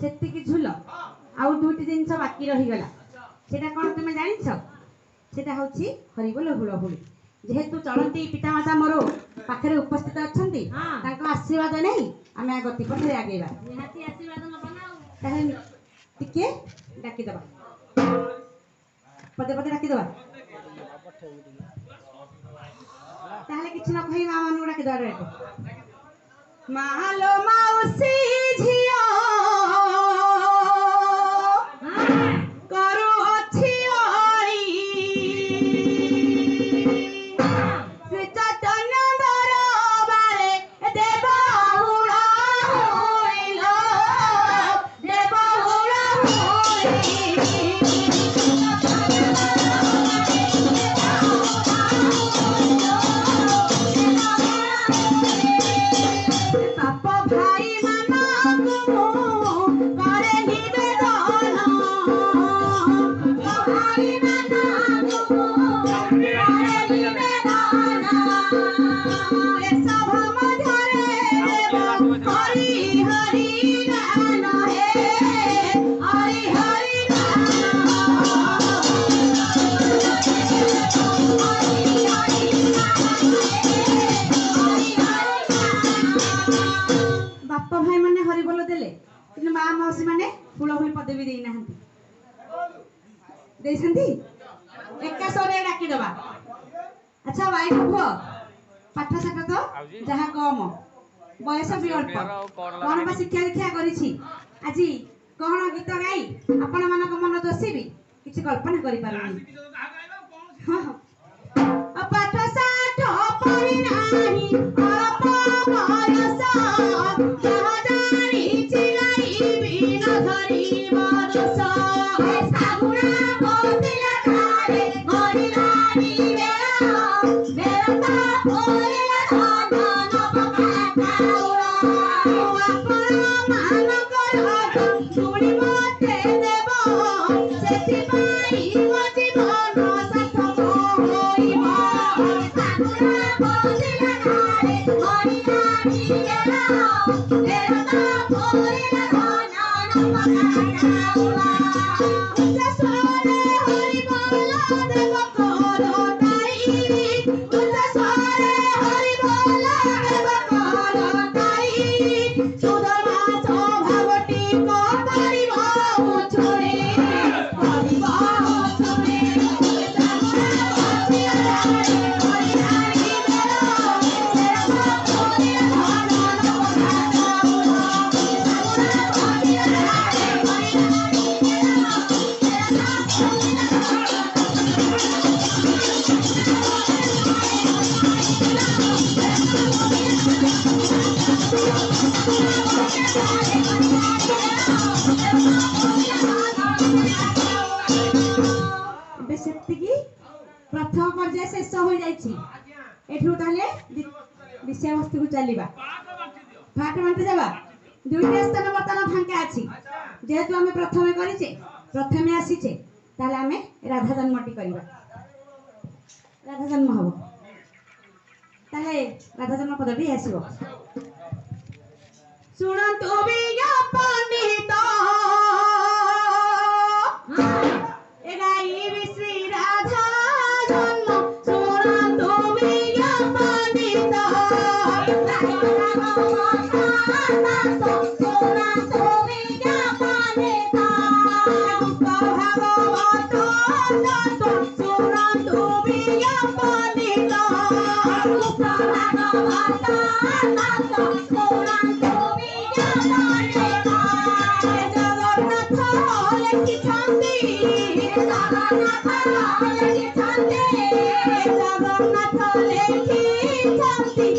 सेतिकी झुल आउ दुटी जिनस बाकी रही गला सेटा कोन तुमे जानिछ सेटा होछि हरिबोल हुलहुली जेहेतु चलती पितामाता मोर पाखरे उपस्थित अछंती तांको आशीर्वाद नै आमे गति पथरे आगेबा निहाती आशीर्वाद न बनाऊ ताहे टिके डाकी दबा पदे पदे डाकी दबा ताहले किछ न कहि मा मानु डाकी दबा रे मालो मौसी झियो करू अछि आई श्री चैतन्य दरबारे देवहुला होइलो देवहुला अच्छा भाई पुओ पाठ साठ तो जहा कम बयस भी अल्प कौन बा शिक्षा दीक्षा करिछि आज कौन गीत गाई आपण मानक मन दोषी भी किछि कल्पना करि पारुनी पाठ साठ पढ़ी नाही अल्प बयस जहा जानी चिलाई बिन धरी बरस सागुना कोतिला खारे गरिलानी प्रथम पर्याय शेष हो जाइछि एठु ताले विषय वस्तु को चलीबा फाट बांटे जाबा दुईटा स्थान बर्तमान फांका अछि जेहेतु हमें प्रथमे करिचे प्रथमे आसीचे ताले हमें राधा जन्मटी करबा राधा जन्म हबो ताले राधा जन्म पदटी आसीबो सुनंतु बिया पंडित एगाई श्री राधा जन्म सुनंतु बिया पंडित सुनंतु बिया पंडित भागवत सुनंतु बिया पंडित जगन्नाथ लेखिछन्ति